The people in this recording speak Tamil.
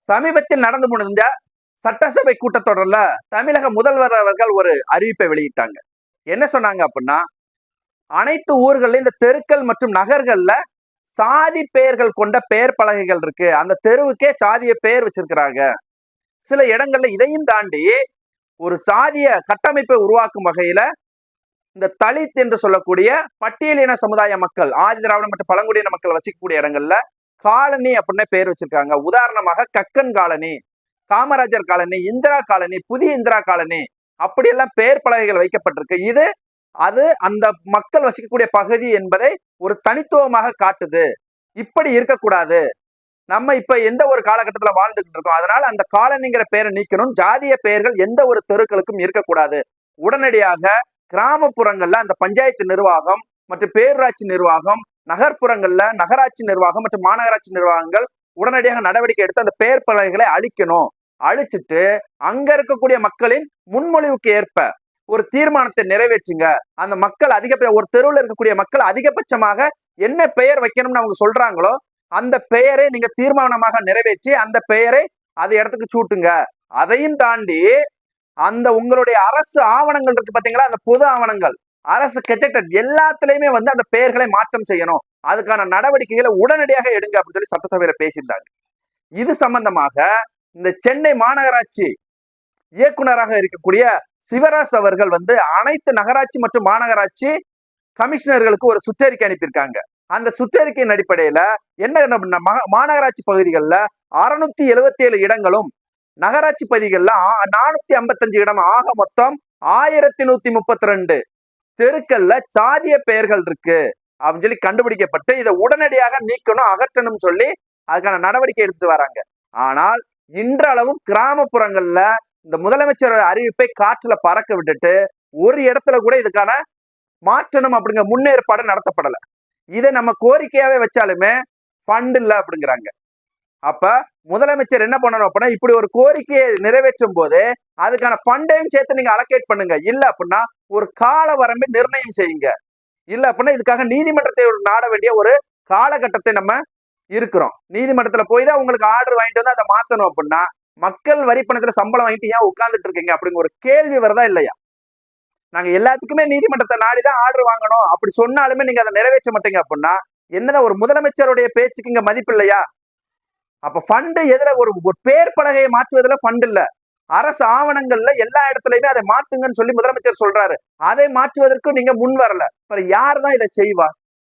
சமீபத்தில் நடந்து முடிஞ்ச சட்டசபை கூட்டத்தொடர்ல தமிழக முதல்வர் அவர்கள் ஒரு அறிவிப்பை வெளியிட்டாங்க. என்ன சொன்னாங்க அப்படின்னா, அனைத்து ஊர்கள்ல இந்த தெருக்கள் மற்றும் நகர்கள்ல சாதி பெயர்கள் கொண்ட பெயர் பலகைகள் இருக்கு. அந்த தெருவுக்கே சாதிய பெயர் வச்சிருக்கிறாங்க. சில இடங்கள்ல இதையும் தாண்டி ஒரு சாதிய கட்டமைப்பை உருவாக்கும் வகையில இந்த தலித் என்று சொல்லக்கூடிய பட்டியலின சமுதாய மக்கள், ஆதி திராவிட மற்றும் பழங்குடியின மக்கள் வசிக்கக்கூடிய இடங்கள்ல காலனி அப்படின்னு பேர் வச்சிருக்காங்க. உதாரணமாக Kakkan colony, Kamarajar colony, Indira colony, புதிய இந்திரா காலனி அப்படியெல்லாம் பெயர் பலகைகள் வைக்கப்பட்டிருக்கு. இது அது அந்த மக்கள் வசிக்கக்கூடிய பகுதி என்பதை ஒரு தனித்துவமாக காட்டுது. இப்படி இருக்கக்கூடாது. நம்ம இப்ப எந்த ஒரு காலகட்டத்துல வாழ்ந்துகிட்டு இருக்கோம். அதனால அந்த காலனிங்கிற பெயரை நீக்கணும். ஜாதிய பெயர்கள் எந்த ஒரு தெருக்களுக்கும் இருக்கக்கூடாது. உடனடியாக கிராமப்புறங்கள்ல அந்த பஞ்சாயத்து நிர்வாகம் மற்றும் பேரூராட்சி நிர்வாகம், நகர்ப்புறங்கள்ல நகராட்சி நிர்வாகம் மற்றும் மாநகராட்சி நிர்வாகங்கள் உடனடியாக நடவடிக்கை எடுத்து அந்த பெயர் பலகைகளை அழிக்கணும். அழிச்சிட்டு அங்க இருக்கக்கூடிய மக்களின் முன்மொழிவுக்கு ஏற்ப ஒரு தீர்மானத்தை நிறைவேற்றுங்க. அந்த மக்கள் ஒரு தெருவில் இருக்கக்கூடிய மக்கள் அதிகபட்சமாக என்ன பெயர் வைக்கணும்னு அவங்க சொல்றாங்களோ அந்த பெயரை நீங்க தீர்மானமாக நிறைவேற்றி அந்த பெயரை அது இடத்துக்கு சூட்டுங்க. அதையும் தாண்டி அந்த உங்களுடைய அரசு ஆவணங்கள் இருக்கு பாத்தீங்களா, அந்த பொது ஆவணங்கள், அரசு கெஜெட்டட் எல்லாத்துலயுமே அந்த பெயர்களை மாற்றம் செய்யணும். அதுக்கான நடவடிக்கைகளை உடனடியாக எடுங்க அப்படின்னு சொல்லி சட்டசபையில பேசியிருந்தாங்க. இது சம்பந்தமாக இந்த சென்னை மாநகராட்சி இயக்குநராக இருக்கக்கூடிய சிவராஜ் அவர்கள் அனைத்து நகராட்சி மற்றும் மாநகராட்சி கமிஷனர்களுக்கு ஒரு சுற்றறிக்கை அனுப்பியிருக்காங்க. அந்த சுற்றறிக்கையின் அடிப்படையில என்ன மாநகராட்சி பகுதிகளில் 677 இடங்களும், நகராட்சி பகுதிகளில் 455 இடம், ஆக மொத்தம் 1132 தெருக்கள்ல சாதிய பெயர்கள் இருக்கு அப்படின்னு சொல்லி கண்டுபிடிக்கப்பட்டு இதை உடனடியாக நீக்கணும், அகற்றணும் சொல்லி அதுக்கான நடவடிக்கை எடுத்து வராங்க. ஆனால் இன்றளவும் கிராமப்புறங்கள்ல இந்த முதலமைச்சர் அறிவிப்பை காற்றுல பறக்க விட்டுட்டு ஒரு இடத்துல கூட இதுக்கான மாற்றணும் அப்படிங்கிற முன்னேற்பாடு நடத்தப்படலை. இதை நம்ம கோரிக்கையாவே வச்சாலுமே ஃபண்ட் இல்லை அப்படிங்கிறாங்க. அப்ப முதலமைச்சர் என்ன பண்ணணும் அப்படின்னா, இப்படி ஒரு கோரிக்கையை நிறைவேற்றும் போது அதுக்கான ஃபண்டையும் சேர்த்து நீங்க அலோகேட் பண்ணுங்க. இல்ல அப்படின்னா ஒரு கால வரம்பை நிர்ணயம் செய்யுங்க. இல்ல அப்படின்னா இதுக்காக நீதிமன்றத்தை நாட வேண்டிய ஒரு காலகட்டத்தை நம்ம இருக்கிறோம். நீதிமன்றத்துல போய் தான் உங்களுக்கு ஆர்டர் வாங்கிட்டு வந்து அதை மாத்தணும் அப்படின்னா மக்கள் வரி பணத்துல சம்பளம் வாங்கிட்டு ஏன் உட்கார்ந்துட்டு இருக்கீங்க அப்படிங்கிற ஒரு கேள்வி வருதா இல்லையா? நாங்க எல்லாத்துக்குமே நீதிமன்றத்தை நாடிதான் ஆர்டர் வாங்கணும் அப்படி சொன்னாலுமே நீங்க அதை நிறைவேற்ற மாட்டீங்க அப்படின்னா என்னதான் ஒரு முதலமைச்சருடைய பேச்சுக்கு இங்க மதிப்பு இல்லையா? அப்ப ஃபண்டு எதுல ஒரு பேர் பலகையை மாற்றுவதில் ஃபண்ட் இல்ல, அரசு ஆவணங்கள்ல எல்லா இடத்துலயுமே அதை மாத்துங்கன்னு சொல்லி முதலமைச்சர் சொல்றாரு. அதை மாற்றுவதற்கு நீங்க முன் வரல. யார் தான் இதை செய்வா?